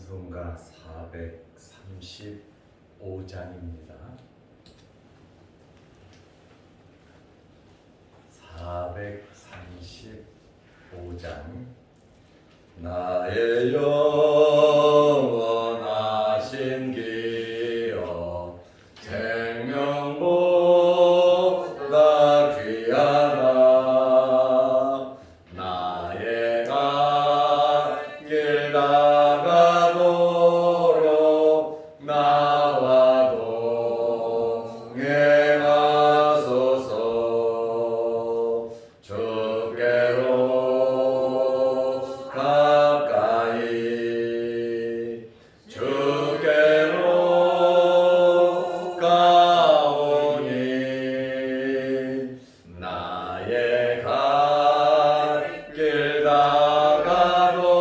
찬송가 435장입니다. 435장. 나의 영원하신 기여 생명보다 귀하다. 나의 갓길 나가도록 나와 동행하소서. 주께로 가까이 주께로 가오니 나의 갓길 나가도록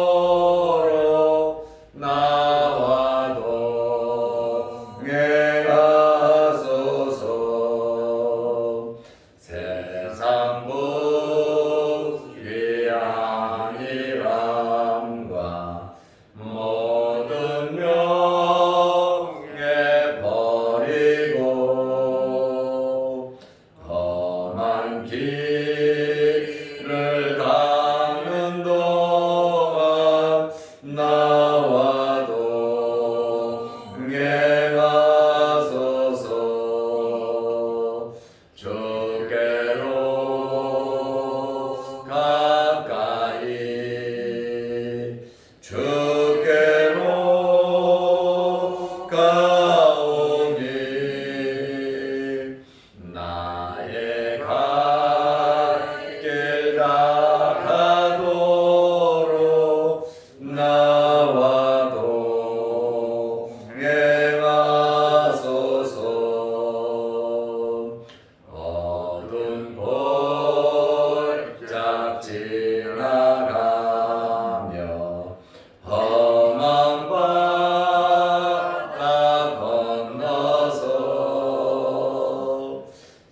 나와 동행하소서. 세상 부귀함과 모든 명예 버리고 험한 길을 가는 동안 나와 동행하소서. 주께로 가까이 주께로 가오니 나의 갓길 나가도록 나와 동행하소서. 어두운 골짝 지나가며 험한 바다 건너서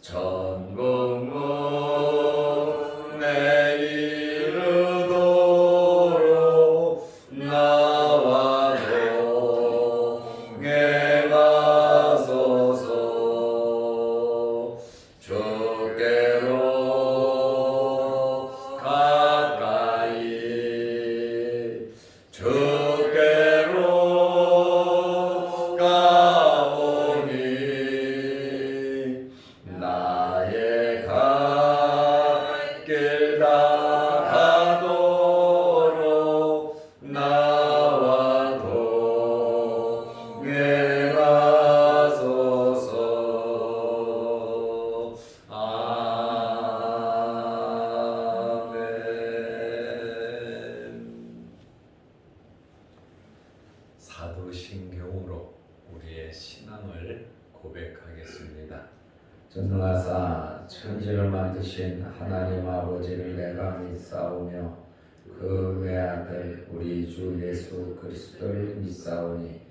천국 문에 이르도록 나와 동행하소서. 주께로 가까이 주께로 가오니 나의 갓길 나가도록 나와 동행하소서. 아멘. 사도신경으로 우리의 신앙을 고백하겠습니다. 전능하사 천지를 만드신 하나님 아버지를 내가 믿사오며 그 외아들 우리 주 예수 그리스도를 믿사오니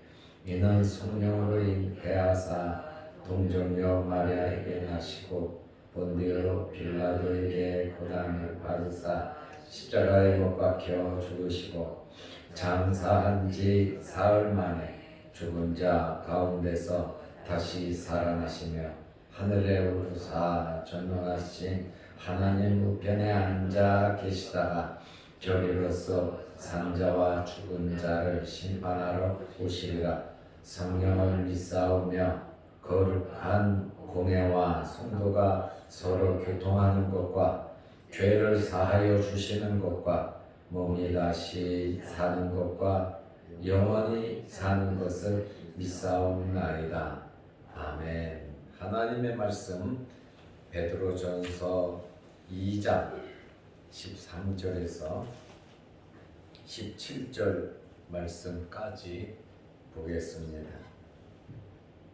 이는 성령으로 잉태하사 동정녀 마리아에게 나시고 본디오 빌라도에게 고난을 받으사 십자가에 못 박혀 죽으시고 장사한 지 사흘 만에 죽은 자 가운데서 다시 살아나시며 하늘에 오르사 전능하신 하나님 우편에 앉아 계시다가 저리로서 산자와 죽은 자를 심판하러 오시리라. 성령을 믿사오며 거룩한 공회와 성도가 서로 교통하는 것과 죄를 사하여 주시는 것과 몸이 다시 사는 것과 영원히 사는 것을 믿사옵나이다. 아멘. 하나님의 말씀 베드로전서 2장 13절에서 17절 말씀까지 보겠습니다.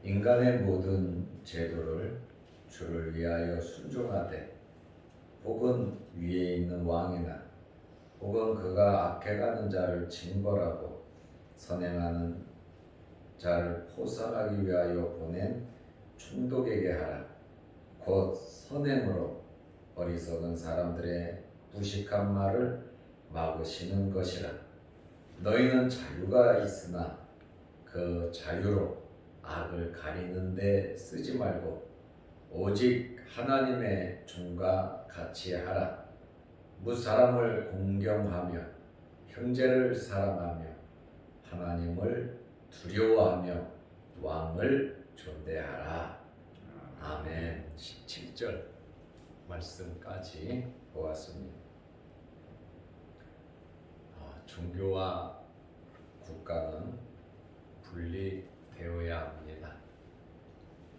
인간의 모든 제도를 주를 위하여 순종하되 혹은 위에 있는 왕이나 혹은 그가 악해가는 자를 징벌하고 선행하는 자를 포살하기 위하여 보낸 충독에게 하라. 곧 선행으로 어리석은 사람들의 무식한 말을 막으시는 것이라. 너희는 자유가 있으나 그 자유로 악을 가리는데 쓰지 말고 오직 하나님의 종과 같이 하라. 무사람을 공경하며 형제를 사랑하며 하나님을 두려워하며 왕을 존대하라. 아멘. 17절 말씀까지 보았습니다. 종교와 국가는 분리되어야 합니다.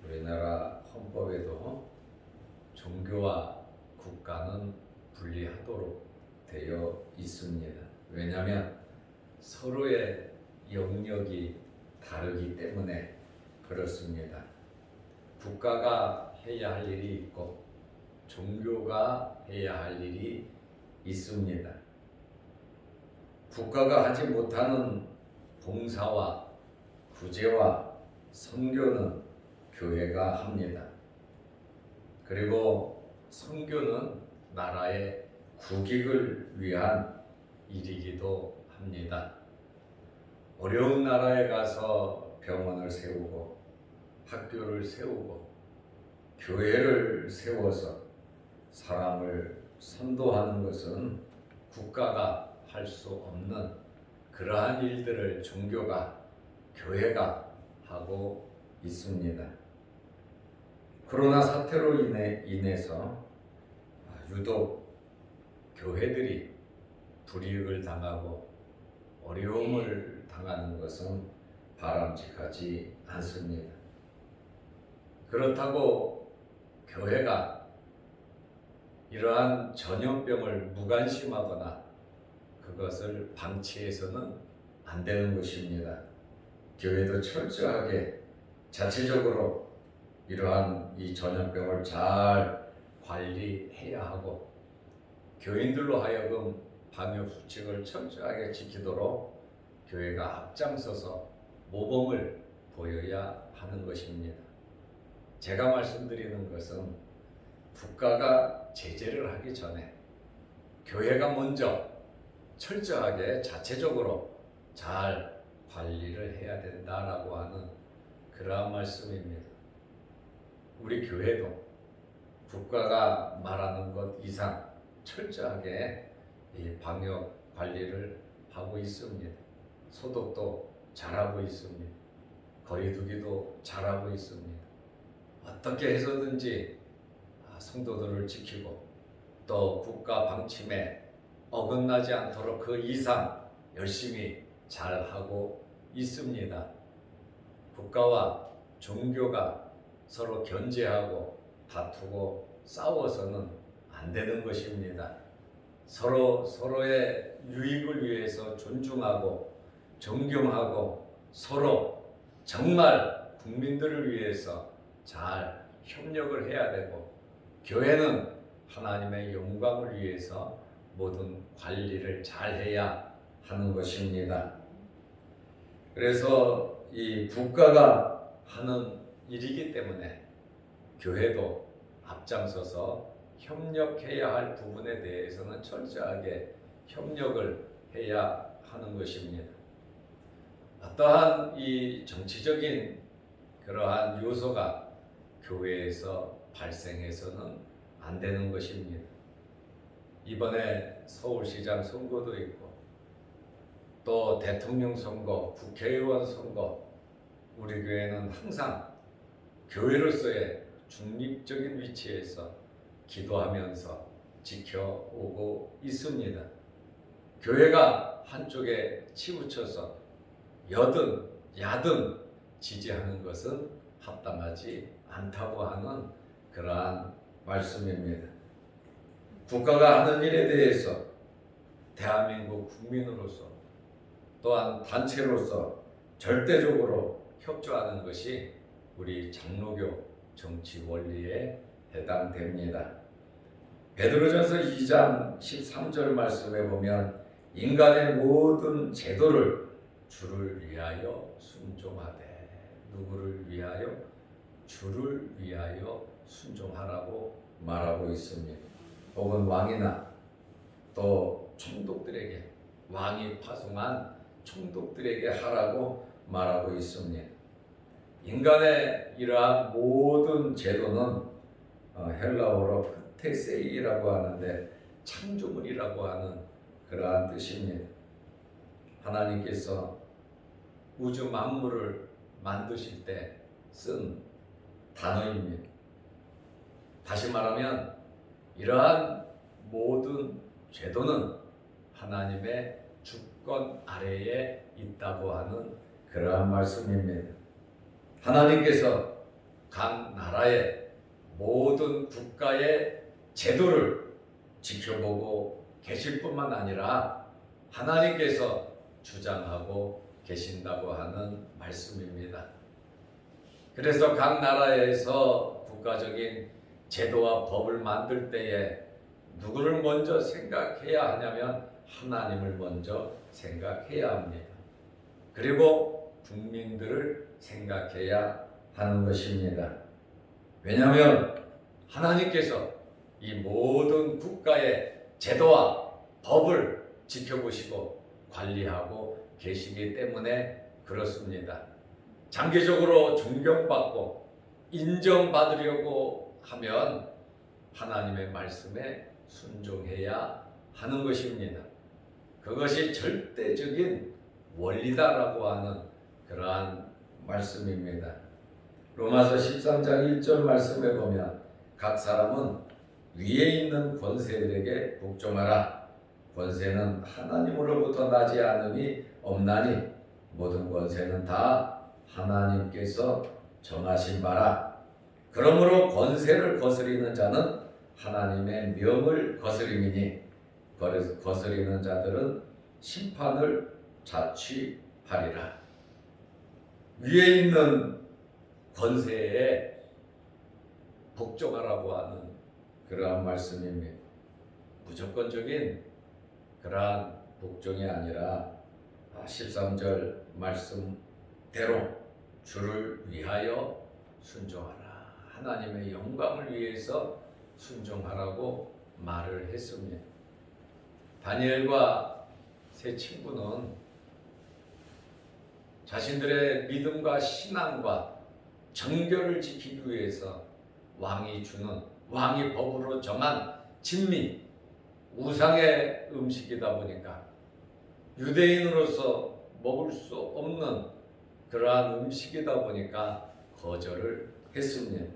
우리나라 헌법에도 종교와 국가는 분리하도록 되어 있습니다. 왜냐하면 서로의 영역이 다르기 때문에 그렇습니다. 국가가 해야 할 일이 있고 종교가 해야 할 일이 있습니다. 국가가 하지 못하는 봉사와 구제와 선교는 교회가 합니다. 그리고 선교는 나라의 국익을 위한 일이기도 합니다. 어려운 나라에 가서 병원을 세우고 학교를 세우고 교회를 세워서 사람을 선도하는 것은 국가가 할 수 없는 그러한 일들을 종교가 교회가 하고 있습니다. 코로나 사태로 인해서 유독 교회들이 불이익을 당하고 어려움을 당하는 것은 바람직하지 않습니다. 그렇다고 교회가 이러한 전염병을 무관심하거나 그것을 방치해서는 안 되는 것입니다. 교회도 철저하게 자체적으로 이러한 이 전염병을 잘 관리해야 하고 교인들로 하여금 방역 수칙을 철저하게 지키도록 교회가 앞장서서 모범을 보여야 하는 것입니다. 제가 말씀드리는 것은 국가가 제재를 하기 전에 교회가 먼저 철저하게 자체적으로 잘 관리를 해야 된다라고 하는 그러한 말씀입니다. 우리 교회도 국가가 말하는 것 이상 철저하게 이 방역 관리를 하고 있습니다. 소독도 잘하고 있습니다. 거리두기도 잘하고 있습니다. 어떻게 해서든지 성도들을 지키고 또 국가 방침에 어긋나지 않도록 그 이상 열심히 잘하고 있습니다. 국가와 종교가 서로 견제하고 다투고 싸워서는 안 되는 것입니다. 서로의 유익을 위해서 존중하고 존경하고 서로 정말 국민들을 위해서 잘 협력을 해야 되고 교회는 하나님의 영광을 위해서 모든 관리를 잘 해야 하는 것입니다. 그래서 이 국가가 하는 일이기 때문에 교회도 앞장서서 협력해야 할 부분에 대해서는 철저하게 협력을 해야 하는 것입니다. 어떠한 이 정치적인 그러한 요소가 교회에서 발생해서는 안 되는 것입니다. 이번에 서울시장 선거도 있고 또 대통령 선거, 국회의원 선거, 우리 교회는 항상 교회로서의 중립적인 위치에서 기도하면서 지켜오고 있습니다. 교회가 한쪽에 치우쳐서 여든 야든 지지하는 것은 합당하지 않다고 하는 그러한 말씀입니다. 국가가 하는 일에 대해서 대한민국 국민으로서 또한 단체로서 절대적으로 협조하는 것이 우리 장로교 정치 원리에 해당됩니다. 베드로전서 2장 13절 말씀에 보면 인간의 모든 제도를 주를 위하여 순종하되, 누구를 위하여? 주를 위하여 순종하라고 말하고 있습니다. 혹은 왕이나 또 총독들에게 왕이 파송한 총독들에게 하라고 말하고 있습니다. 인간의 이러한 모든 제도는 헬라어로 테세이라고 하는데 창조물이라고 하는 그러한 뜻입니다. 하나님께서 우주 만물을 만드실 때 쓴 단어입니다. 다시 말하면 이러한 모든 제도는 하나님의 주권 아래에 있다고 하는 그러한 말씀입니다. 하나님께서 각 나라의 모든 국가의 제도를 지켜보고 계실 뿐만 아니라 하나님께서 주장하고 계신다고 하는 말씀입니다. 그래서 각 나라에서 국가적인 제도와 법을 만들 때에 누구를 먼저 생각해야 하냐면 하나님을 먼저 생각해야 합니다. 그리고 국민들을 생각해야 하는 것입니다. 왜냐하면 하나님께서 이 모든 국가의 제도와 법을 지켜보시고 관리하고 계시기 때문에 그렇습니다. 장기적으로 존경받고 인정받으려고 하면 하나님의 말씀에 순종해야 하는 것입니다. 그것이 절대적인 원리다라고 하는 그러한 말씀입니다. 로마서 13장 1절 말씀에 보면 각 사람은 위에 있는 권세들에게 복종하라. 권세는 하나님으로부터 나지 않음이 없나니 모든 권세는 다 하나님께서 정하신 바라. 그러므로 권세를 거스리는 자는 하나님의 명을 거스림이니 거스리는 자들은 심판을 자취하리라. 위에 있는 권세에 복종하라고 하는 그러한 말씀입니다. 무조건적인 그러한 복종이 아니라 13절 말씀대로 주를 위하여 순종하라. 하나님의 영광을 위해서 순종하라고 말을 했습니다. 다니엘과 세 친구는 자신들의 믿음과 신앙과 정결을 지키기 위해서 왕이 법으로 정한 진미, 우상의 음식이다 보니까 유대인으로서 먹을 수 없는 그러한 음식이다 보니까 거절을 했습니다.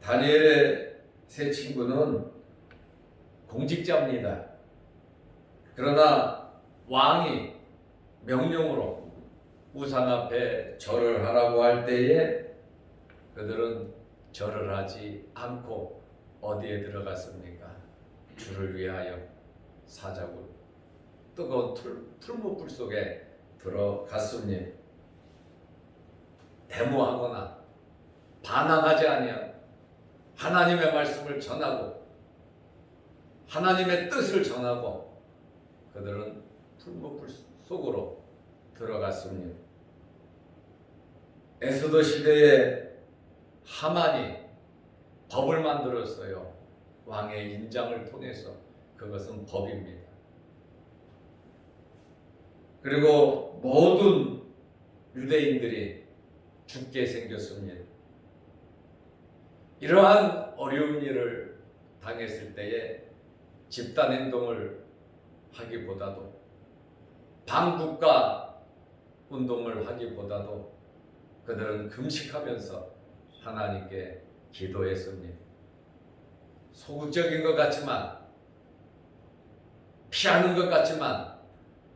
다니엘의 세 친구는 공직자입니다. 그러나 왕이 명령으로 우상 앞에 절을 하라고 할 때에 그들은 절을 하지 않고 어디에 들어갔습니까? 주를 위하여 사자굴 뜨거운 풀무불 속에 들어갔습니다. 데모하거나 반항하지 아니한 하나님의 말씀을 전하고 하나님의 뜻을 전하고 그들은 풀무불 속으로 들어갔습니다. 에스더 시대에 하만이 법을 만들었어요. 왕의 인장을 통해서. 그것은 법입니다. 그리고 모든 유대인들이 죽게 생겼습니다. 이러한 어려운 일을 당했을 때에 집단 행동을 하기보다도 반국가 운동을 하기보다도 그들은 금식하면서 하나님께 기도했습니다. 소극적인 것 같지만 피하는 것 같지만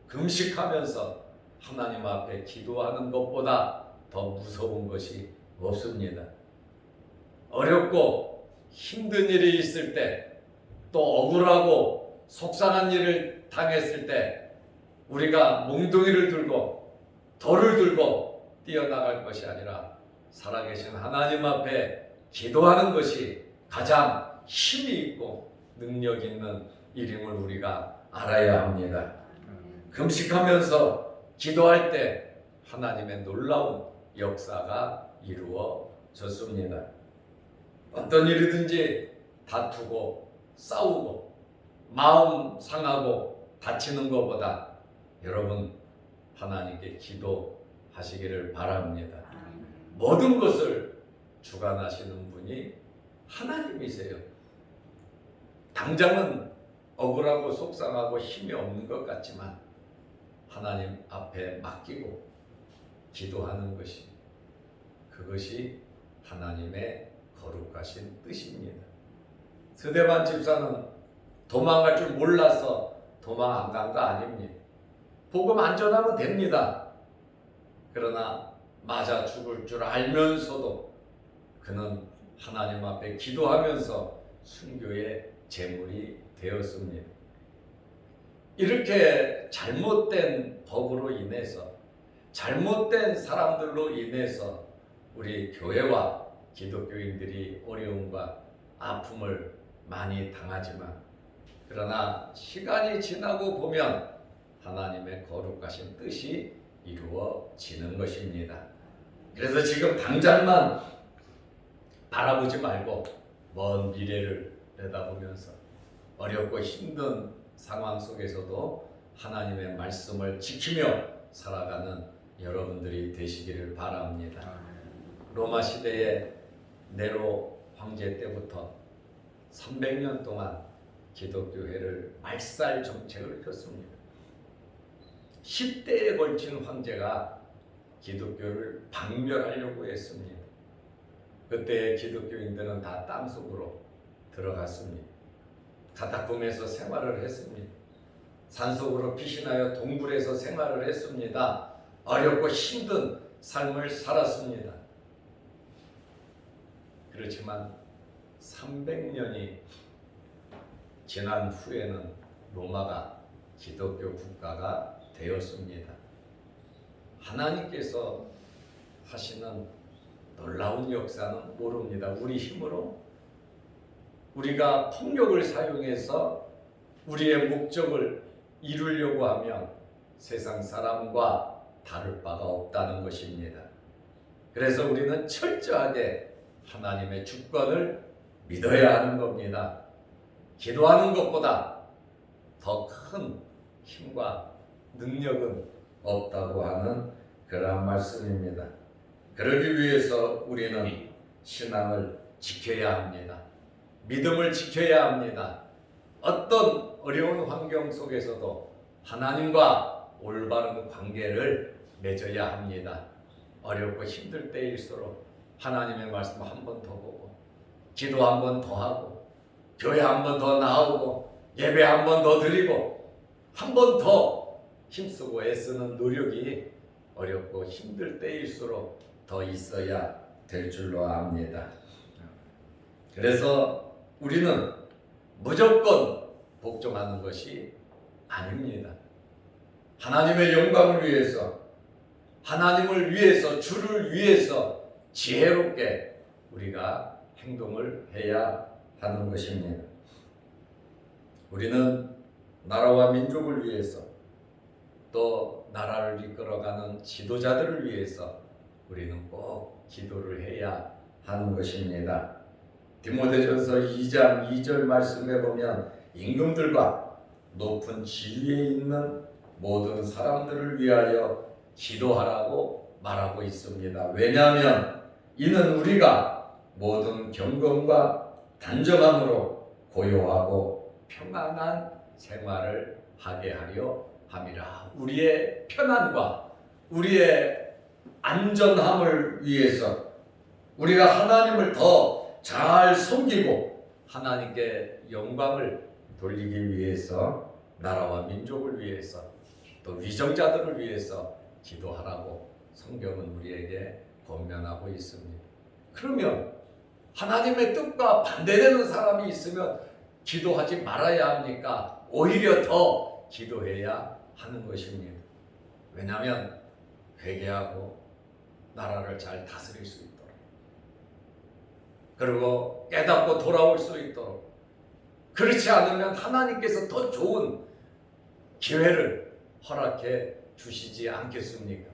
금식하면서 하나님 앞에 기도하는 것보다 더 무서운 것이 없습니다. 어렵고 힘든 일이 있을 때 또 억울하고 속상한 일을 당했을 때 우리가 몽둥이를 들고 돌을 들고 뛰어나갈 것이 아니라 살아계신 하나님 앞에 기도하는 것이 가장 힘이 있고 능력 있는 일임을 우리가 알아야 합니다. 금식하면서 기도할 때 하나님의 놀라운 역사가 이루어졌습니다. 어떤 일이든지 다투고 싸우고 마음 상하고 다치는 것보다 여러분 하나님께 기도하시기를 바랍니다. 모든 것을 주관하시는 분이 하나님이세요. 당장은 억울하고 속상하고 힘이 없는 것 같지만 하나님 앞에 맡기고 기도하는 것이, 그것이 하나님의 거룩하신 뜻입니다. 스데반 집사는 도망갈 줄 몰라서 도망 안 간 거 아닙니다. 복음 안 전하면 됩니다. 그러나 맞아 죽을 줄 알면서도 그는 하나님 앞에 기도하면서 순교의 제물이 되었습니다. 이렇게 잘못된 법으로 인해서, 잘못된 사람들로 인해서 우리 교회와 기독교인들이 어려움과 아픔을 많이 당하지만, 그러나 시간이 지나고 보면 하나님의 거룩하신 뜻이 이루어지는 것입니다. 그래서 지금 당장만 바라보지 말고 먼 미래를 내다보면서 어렵고 힘든 상황 속에서도 하나님의 말씀을 지키며 살아가는 여러분들이 되시기를 바랍니다. 로마 시대의 네로 황제 때부터 300년 동안 기독교회를 말살 정책을 폈습니다. 10대에 걸친 황제가 기독교를 박멸하려고 했습니다. 그때 기독교인들은 다 땅속으로 들어갔습니다. 카타콤에서 생활을 했습니다. 산속으로 피신하여 동굴에서 생활을 했습니다. 어렵고 힘든 삶을 살았습니다. 그렇지만 300년이 지난 후에는 로마가 기독교 국가가 되었습니다. 하나님께서 하시는 놀라운 역사는 모릅니다. 우리 힘으로, 우리가 폭력을 사용해서 우리의 목적을 이루려고 하면 세상 사람과 다를 바가 없다는 것입니다. 그래서 우리는 철저하게 하나님의 주권을 믿어야 하는 겁니다. 기도하는 것보다 더 큰 힘과 능력은 없다고 하는 그러한 말씀입니다. 그러기 위해서 우리는 신앙을 지켜야 합니다. 믿음을 지켜야 합니다. 어떤 어려운 환경 속에서도 하나님과 올바른 관계를 맺어야 합니다. 어렵고 힘들 때일수록 하나님의 말씀 한 번 더 보고, 기도 한 번 더 하고, 교회 한 번 더 나오고, 예배 한 번 더 드리고, 한 번 더 힘쓰고 애쓰는 노력이 어렵고 힘들 때일수록 더 있어야 될 줄로 압니다. 그래서 우리는 무조건 복종하는 것이 아닙니다. 하나님의 영광을 위해서, 하나님을 위해서, 주를 위해서 지혜롭게 우리가 행동을 해야 하는 것입니다. 우리는 나라와 민족을 위해서, 또 나라를 이끌어가는 지도자들을 위해서 우리는 꼭 기도를 해야 하는 것입니다. 디모데전서 2장 2절 말씀에 보면 임금들과 높은 지위에 있는 모든 사람들을 위하여 기도하라고 말하고 있습니다. 왜냐하면 이는 우리가 모든 경건과 단정함으로 고요하고 평안한 생활을 하게 하려 함이라. 우리의 편안과 우리의 안전함을 위해서, 우리가 하나님을 더 잘 섬기고 하나님께 영광을 돌리기 위해서, 나라와 민족을 위해서, 또 위정자들을 위해서 기도하라고 성경은 우리에게 권면하고 있습니다. 그러면 하나님의 뜻과 반대되는 사람이 있으면 기도하지 말아야 합니까? 오히려 더 기도해야 하는 것입니다. 왜냐하면 회개하고 나라를 잘 다스릴 수 있도록, 그리고 깨닫고 돌아올 수 있도록, 그렇지 않으면 하나님께서 더 좋은 기회를 허락해 주시지 않겠습니까?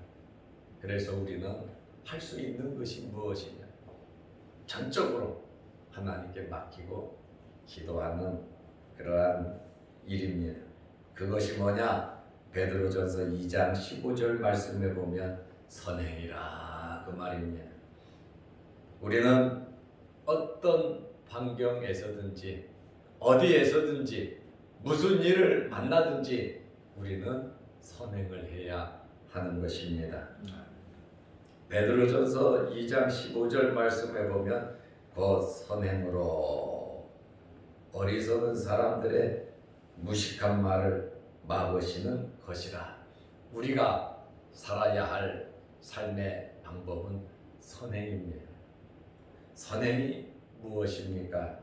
그래서 우리는 할 수 있는 것이 무엇이냐? 전적으로 하나님께 맡기고 기도하는 그러한 일입니다. 그것이 뭐냐? 베드로전서 2장 15절 말씀에 보면 선행이라 그 말입니다. 우리는 어떤 환경에서든지 어디에서든지 무슨 일을 만나든지 우리는 선행을 해야 하는 것입니다. 베드로전서 2장 15절 말씀에 보면 그 선행으로 어리석은 사람들의 무식한 말을 막으시는 것이라. 우리가 살아야 할 삶의 방법은 선행입니다. 선행이 무엇입니까?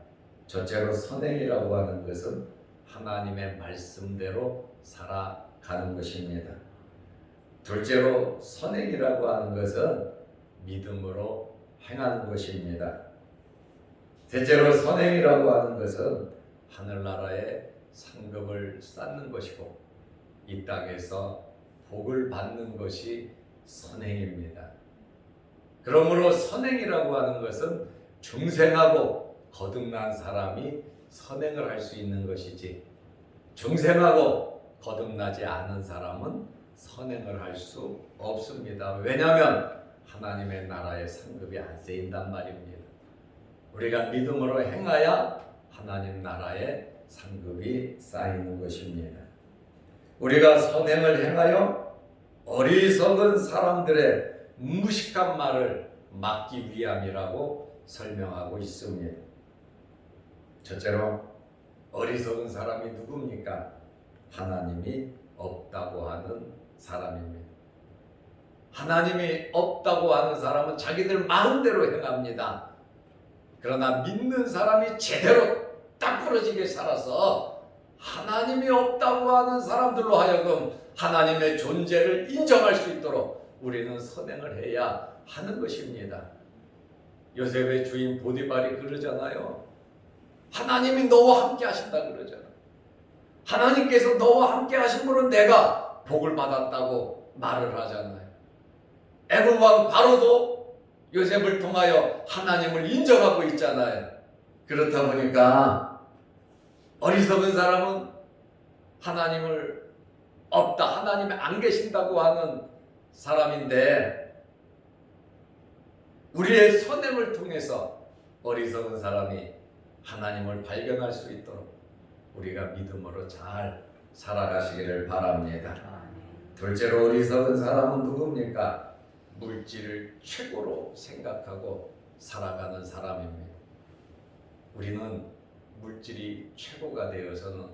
첫째로 선행이라고 하는 것은 하나님의 말씀대로 살아가는 것입니다. 둘째로 선행이라고 하는 것은 믿음으로 행하는 것입니다. 셋째로 선행이라고 하는 것은 하늘나라에 상급을 쌓는 것이고 이 땅에서 복을 받는 것이 선행입니다. 그러므로 선행이라고 하는 것은 중생하고 거듭난 사람이 선행을 할 수 있는 것이지 중생하고 거듭나지 않은 사람은 선행을 할 수 없습니다. 왜냐하면 하나님의 나라의 상급이 안 쓰인단 말입니다. 우리가 믿음으로 행하야 하나님 나라의 상급이 쌓이는 것입니다. 우리가 선행을 행하여 어리석은 사람들의 무식한 말을 막기 위함이라고 설명하고 있습니다. 첫째로 어리석은 사람이 누굽니까? 하나님이 없다고 하는 사람입니다. 하나님이 없다고 하는 사람은 자기들 마음대로 행합니다. 그러나 믿는 사람이 제대로 딱 부러지게 살아서 하나님이 없다고 하는 사람들로 하여금 하나님의 존재를 인정할 수 있도록 우리는 선행을 해야 하는 것입니다. 요셉의 주인 보디발이 그러잖아요. 하나님이 너와 함께 하신다 그러잖아요. 하나님께서 너와 함께 하심으로 내가 복을 받았다고 말을 하잖아요. 애굽 왕 바로도 요셉을 통하여 하나님을 인정하고 있잖아요. 그렇다 보니까 어리석은 사람은 하나님을 없다, 하나님이 안 계신다고 하는 사람인데 우리의 선행을 통해서 어리석은 사람이 하나님을 발견할 수 있도록 우리가 믿음으로 잘 살아가시기를 바랍니다. 둘째로 어리석은 사람은 누굽니까? 물질을 최고로 생각하고 살아가는 사람입니다. 우리는 물질이 최고가 되어서는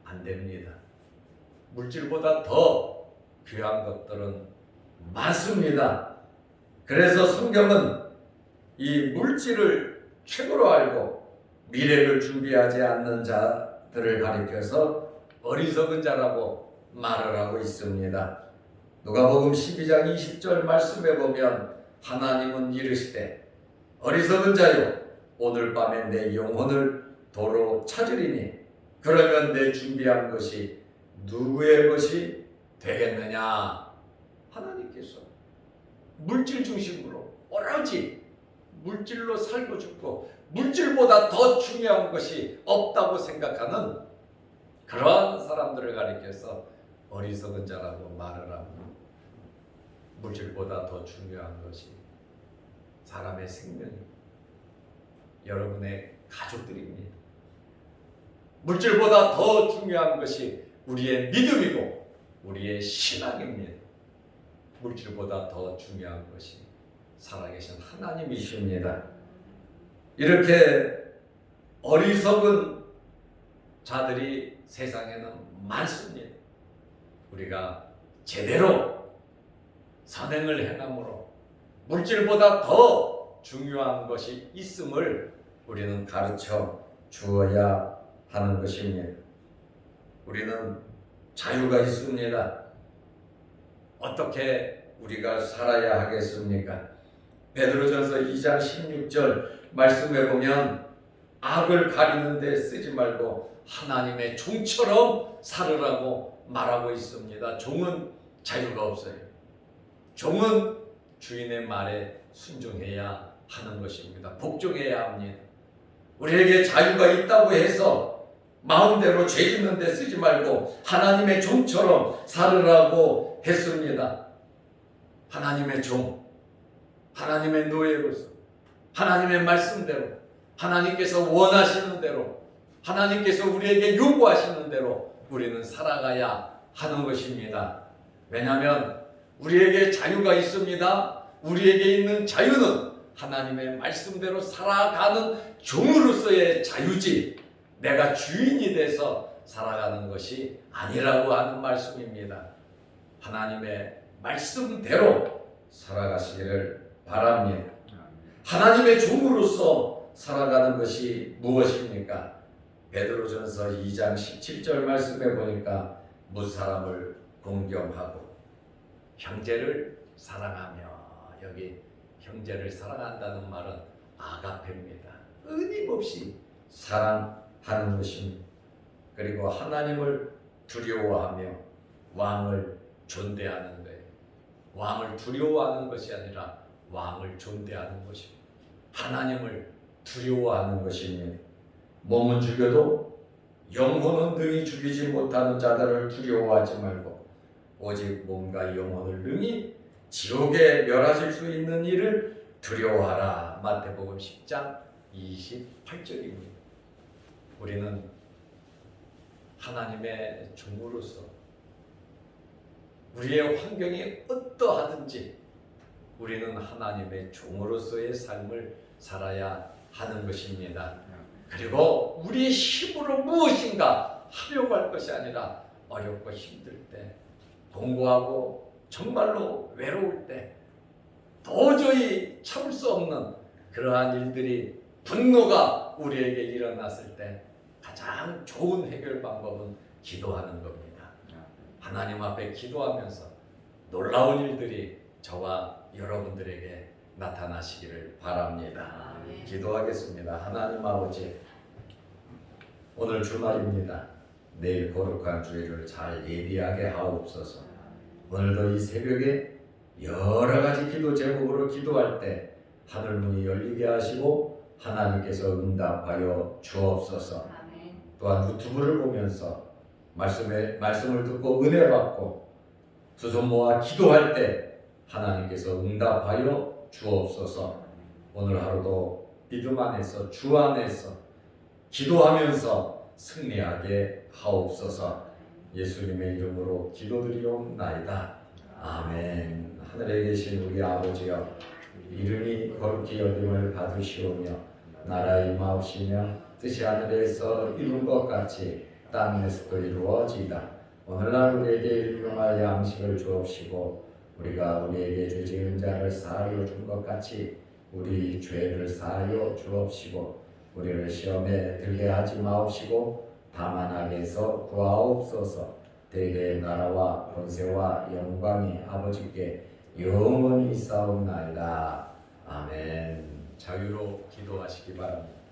안 됩니다. 물질보다 더 귀한 것들은 많습니다. 그래서 성경은 이 물질을 최고로 알고 미래를 준비하지 않는 자들을 가리켜서 어리석은 자라고 말을 하고 있습니다. 누가복음 12장 20절 말씀에 보면 하나님은 이르시되 어리석은 자요 오늘 밤에 내 영혼을 도로 찾으리니 그러면 내 준비한 것이 누구의 것이 되겠느냐. 하나님께서 물질 중심으로 오로지 물질로 살고 죽고 물질보다 더 중요한 것이 없다고 생각하는 그러한 사람들을 가리켜서 어리석은 자라고 말을 합니다. 물질보다 더 중요한 것이 사람의 생명입니다. 여러분의 가족들입니다. 물질보다 더 중요한 것이 우리의 믿음이고 우리의 신앙입니다. 물질보다 더 중요한 것이 살아계신 하나님이십니다. 이렇게 어리석은 자들이 세상에는 많습니다. 우리가 제대로 선행을 행함으로 물질보다 더 중요한 것이 있음을 우리는 가르쳐 주어야 하는 것입니다. 우리는 자유가 있습니다. 어떻게 우리가 살아야 하겠습니까? 베드로전서 2장 16절 말씀에 보면 악을 가리는 데 쓰지 말고 하나님의 종처럼 살으라고 말하고 있습니다. 종은 자유가 없어요. 종은 주인의 말에 순종해야 하는 것입니다. 복종해야 합니다. 우리에게 자유가 있다고 해서 마음대로 죄 짓는 데 쓰지 말고 하나님의 종처럼 살으라고 했습니다. 하나님의 종, 하나님의 노예로서 하나님의 말씀대로 하나님께서 원하시는 대로 하나님께서 우리에게 요구하시는 대로 우리는 살아가야 하는 것입니다. 왜냐하면 우리에게 자유가 있습니다. 우리에게 있는 자유는 하나님의 말씀대로 살아가는 종으로서의 자유지 내가 주인이 돼서 살아가는 것이 아니라고 하는 말씀입니다. 하나님의 말씀대로 살아가시기를 바랍니다. 하나님의 종으로서 살아가는 것이 무엇입니까? 베드로전서 2장 17절 말씀에 보니까 무사람을 공경하고 형제를 사랑하며, 여기 형제를 사랑한다는 말은 아가페입니다. 끊임없이 사랑하는 것입니다. 그리고 하나님을 두려워하며 왕을 존대하는 거예요. 왕을 두려워하는 것이 아니라 왕을 존대하는 것입니다. 하나님을 두려워하는 것입니다. 몸은 죽여도 영혼은 능히 죽이지 못하는 자들을 두려워하지 말고 오직 몸과 영혼을 능히 지옥에 멸하실 수 있는 일을 두려워하라. 마태복음 10장 28절입니다. 우리는 하나님의 종으로서 우리의 환경이 어떠하든지 우리는 하나님의 종으로서의 삶을 살아야 하는 것입니다. 그리고 우리의 힘으로 무엇인가 하려고 할 것이 아니라 어렵고 힘들 때, 공부하고 정말로 외로울 때, 도저히 참을 수 없는 그러한 일들이, 분노가 우리에게 일어났을 때 가장 좋은 해결 방법은 기도하는 겁니다. 하나님 앞에 기도하면서 놀라운 일들이 저와 여러분들에게 나타나시기를 바랍니다. 기도하겠습니다. 하나님 아버지, 오늘 주말입니다. 내일 거룩한 주일을 잘 예비하게 하옵소서. 오늘도 이 새벽에 여러 가지 기도 제목으로 기도할 때 하늘문이 열리게 하시고 하나님께서 응답하여 주옵소서. 또한 유튜브를 보면서 말씀을 듣고 은혜 받고 두 손 모아 기도할 때 하나님께서 응답하여 주옵소서. 오늘 하루도 믿음 안에서 주 안에서 기도하면서 승리하게 하옵소서. 예수님의 이름으로 기도드리옵나이다. 아멘. 하늘에 계신 우리 아버지여, 이름이 거룩히 여김을 받으시오며 나라의 임하옵시며 뜻이 하늘에서 이룬 것 같이 땅에서도 이루어지이다. 오늘날 우리에게 일용할 양식을 주옵시고 우리가 우리에게 죄 지은 자를 사하여 준 것 같이 우리 죄를 사하여 주옵시고 우리를 시험에 들게 하지 마옵시고 다만 악에서 구하옵소서. 대개의 나라와 권세와 영광이 아버지께 영원히 있사옵나이다. 아멘. 자유로 기도하시기 바랍니다.